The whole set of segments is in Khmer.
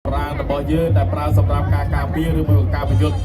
ប្រាណរបស់យើងដែលប្រើសម្រាប់ការការពារឬមួយការប្រយុទ្ធ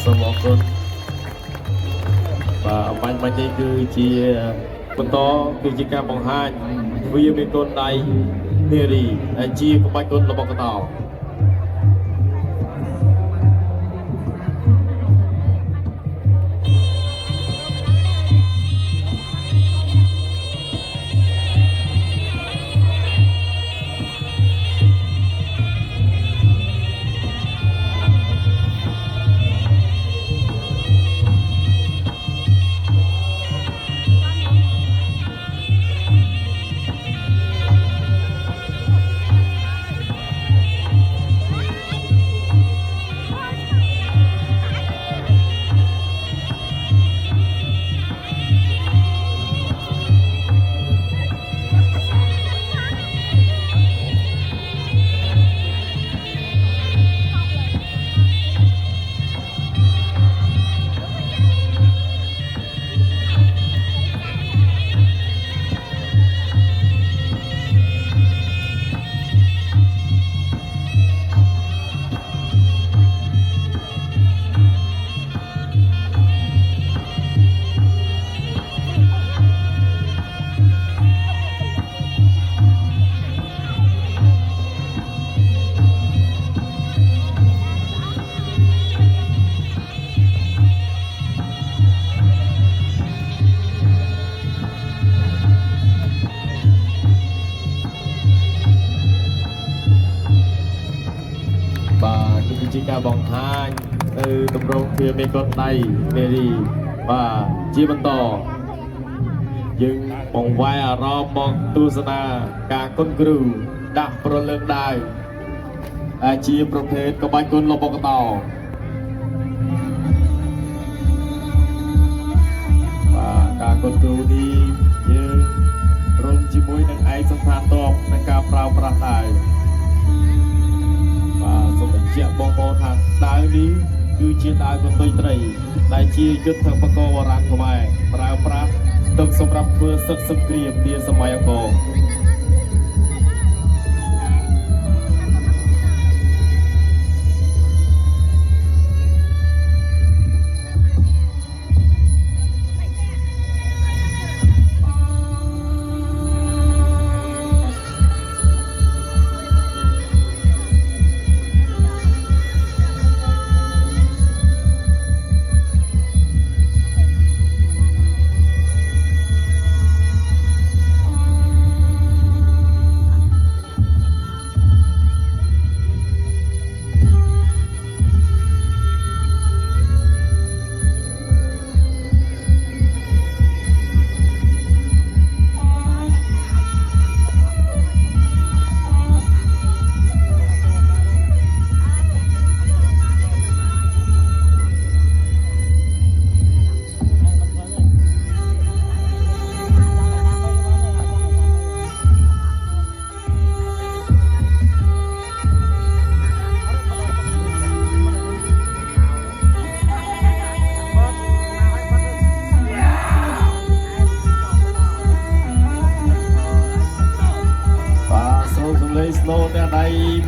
សូមអរគុណបាទបាញ់នេះគឺជាបន្តគឺជាការបង្ហាញវាមានកូនដៃនារីដែលជាក្បាច់គុណរបស់កតោជាការបង្ហាញទៅតម្រង់វាមានកូនដៃនារីបាទជាបន្តយើងបង្វែរអារម្មណ៍មកទស្សនាការគុនគ្រូដាក់ប្រលើកដាវជាប្រភេទក្បាច់គុនរបស់កតោបាទការគុនគ្រូនេះយើងរួមជាមួយនឹងឯកសណ្ឋានទ័ពในការប្រើប្រាស់ដាវសូមបញ្ជាក់បងប្អូនថាដាវនេះគឺជាដាវកន្ទុយត្រីដែលជាយុទ្ធបកវរៈខ្មែរប្រើប្រាស់ទឹកសម្រាប់ធ្វើសឹកសង្គ្រាមនាសម័យអង្គរ ប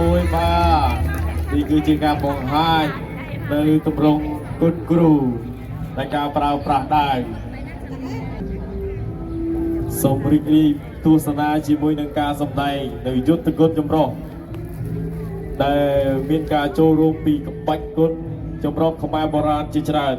មួយបាទនេះគឺជាការបង្ហាញនៅទម្រង់គុណគ្រូនៃការប្រើប្រាស់ដែរសូមរីករាយទស្សនាជាមួយនឹងការសម្ដែងនៅយុទ្ធគុណចម្រុះដែលមានការចូលរួមពីក្បាច់គុណចម្រុះខ្មែរបុរាណជាច្រើន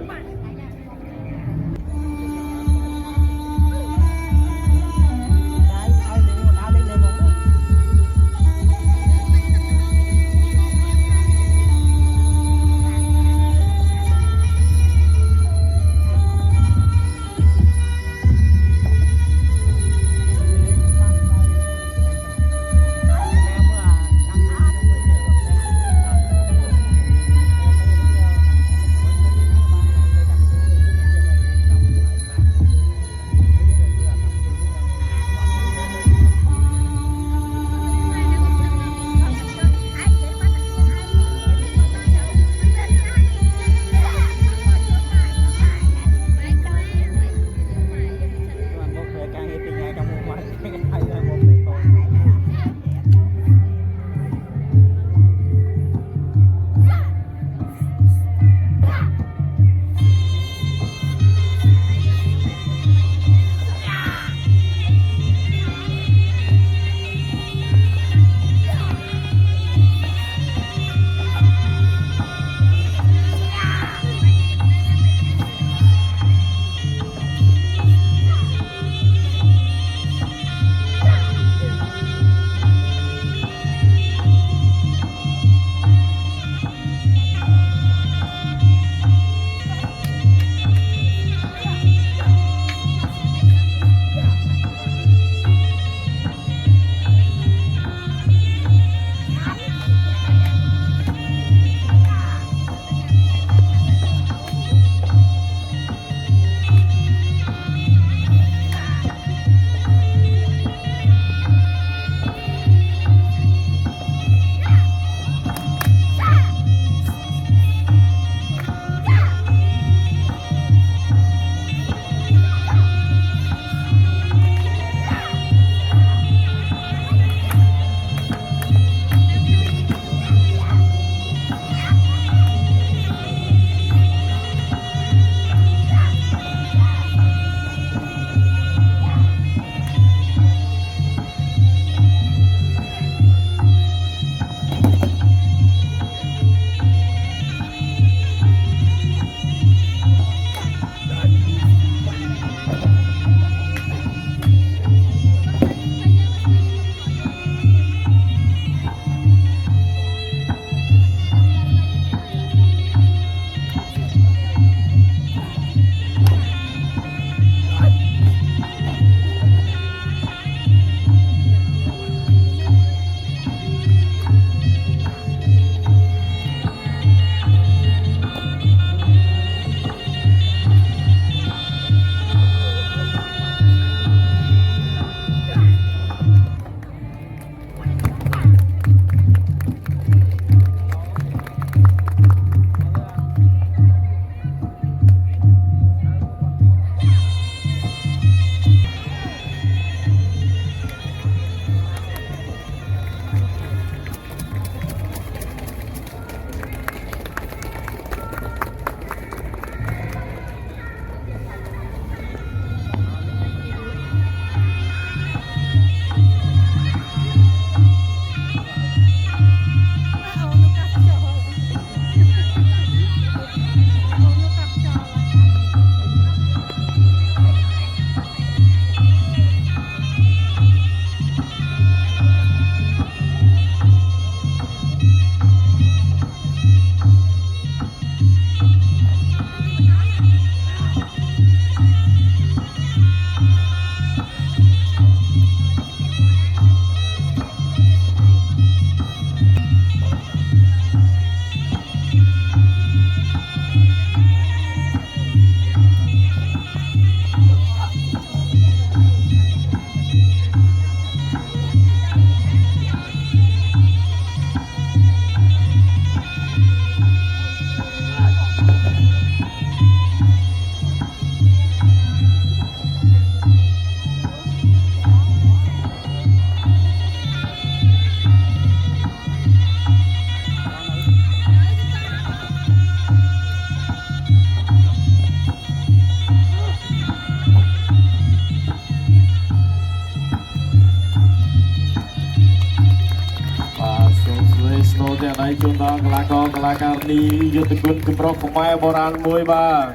ទាំងនេះជួនដល់កីឡាករនេះយុទ្ធគុណចម្រុះខ្មែរបុរាណមួយបាទ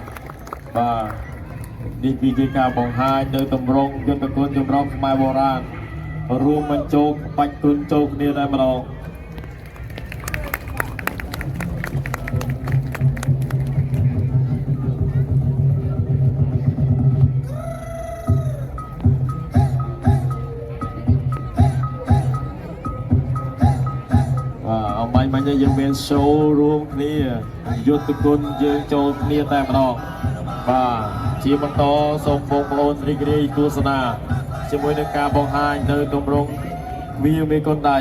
នេះគឺជាការបង្ហាញនៅតម្រង់យុទ្ធគុណចម្រុះខ្មែរបុរាណរួមបញ្ចូលក្បាច់គុណចូលគ្នាតែម្ដងមិនយើងមាន show រួមគ្នាយុទ្ធគុណយើងចូលគ្នាតែម្ដងបាទជាបន្តសូមបងប្អូនរីករាយទស្សនាជាមួយនឹងការបង្ហាញនៅទម្រង់វាមេគុណដៃ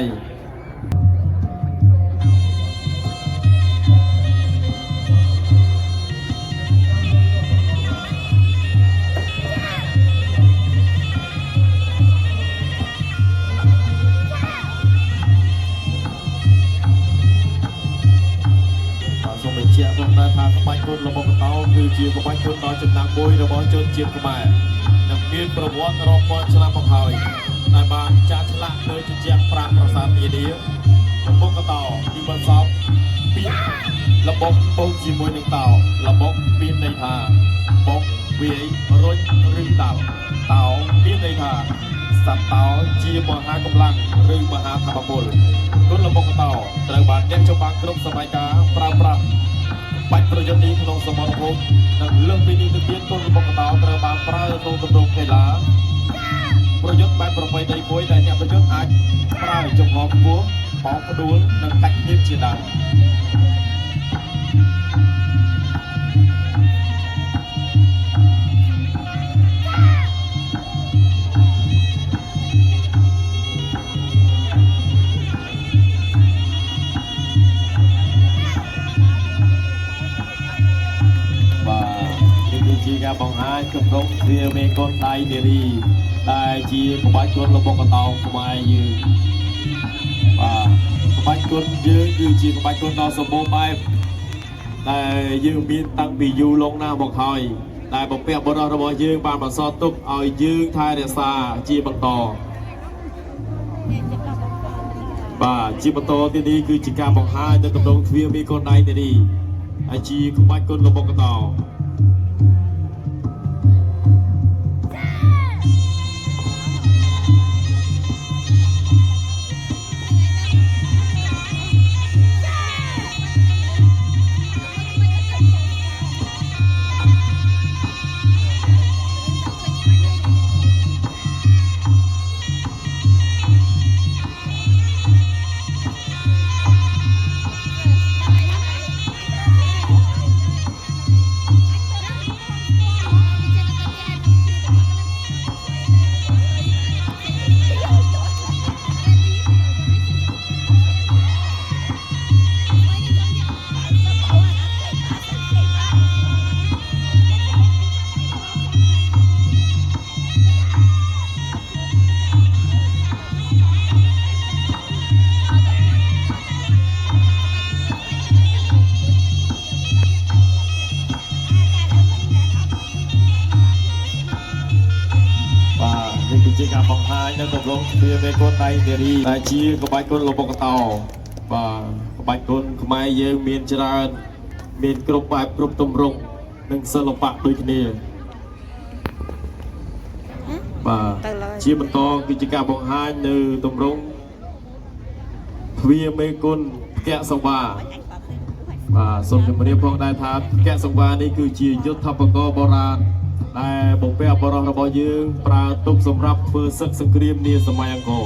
ក្នុងថាក្បាច់គុណរបស់កតោគឺជាក្បាច់គុណដ៏ចំណាស់មួយរបស់ជនជាតិខ្មែរនិងមានប្រវត្តិរាប់ពាន់ឆ្នាំមកហើយដែលបានចាក់ឆ្លាក់លើជញ្ជាំងប្រាង្គប្រាសាទនានារបស់កតោទីបន្សពពាក្យរបស់បូកជាមួយនឹងតោរបស់មានន័យថាបូកវាយរុញឬតោមានន័យថាសត្វតោជាមហាកម្លាំងឬមហាធម៌ពលគុណរបស់កតោត្រូវបានអ្នកចម្បាំងគ្រប់សម័យកាលប្រើប្រាស់បាច់ប្រយុទ្ធនេះក្នុងសមរភូមិនិងលើសពីនេះទៅទៀតគុណរបស់កតោត្រូវបានប្រើក្នុងទម្រង់កីឡាប្រយុទ្ធបែបប្រពៃណីមួយដែលអ្នកប្រយុទ្ធអាចប្រើចំហខ្ពស់បោកផ្ដួលនិងកាច់ញៀនជាដើមការបង្ហាញគម្រោងវាមេគុណដៃនារីដែលជាក្បាច់គុណរបស់កតោខ្មែរយើងក្បាច់គុណយើងគឺជាក្បាច់គុណដ៏សម្បូរបែបដែលយើងមានតាំងពីយូរលង់ណាស់មកហើយដែលបំពាក់បុរសរបស់យើងបានបន្សល់ទុកឲ្យយើងថែរក្សាជាបន្តជាបន្តទីនេះគឺជាការបង្ហាញនៅគម្រោងទ្វារមេគុណដៃនារីហើយជាក្បាច់គុណរបស់កតោជាការបង្ហាញនៅទម្រង់វាមេគុណដៃនារីដែលជាក្បាច់គុណរបស់កតោក្បាច់គុណខ្មែរយើងមានច្រើនមានគ្រប់បែបគ្រប់ទម្រង់និងសិល្បៈដូចគ្នាជាបន្តគឺជាការបង្ហាញនៅទម្រង់ទ្វារមេគុណផ្ទះសង្វាសូមជម្រាបផងដែរថាផ្ទះសង្វានេះគឺជាយុទ្ធបកបុរាណដែលបំពាក់បរិសុទ្ធរបស់យើងប្រើទុកសម្រាប់ធ្វើសឹកសង្គ្រាមនាសម័យអង្គរ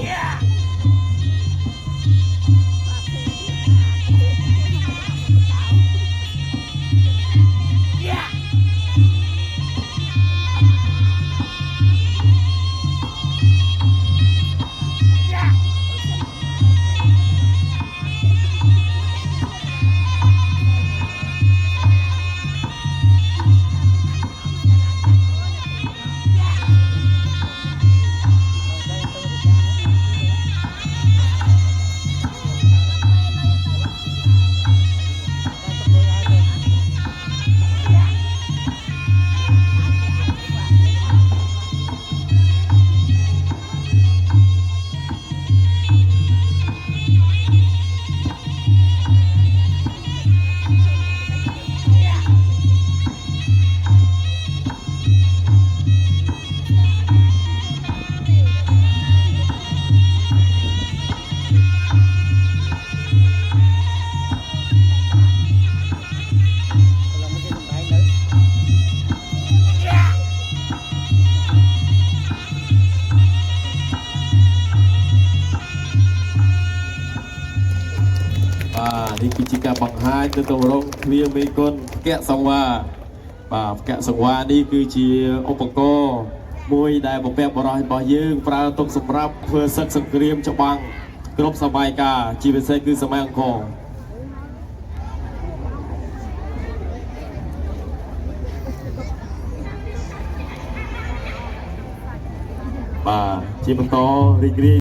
នេះគឺជាការបង្ហាញទៅទៅរងគ្រាមេគុណកៈសង្វាកៈសង្វានេះគឺជាឧបករណ៍មួយដែលបំពាក់បរោះរបស់យើងប្រើទុកសម្រាប់ធ្វើសឹកសង្គ្រាមច្បាំងគ្រប់សម័យកាលជាពិសេសគឺសម័យអង្គរជាបន្តរីករាយ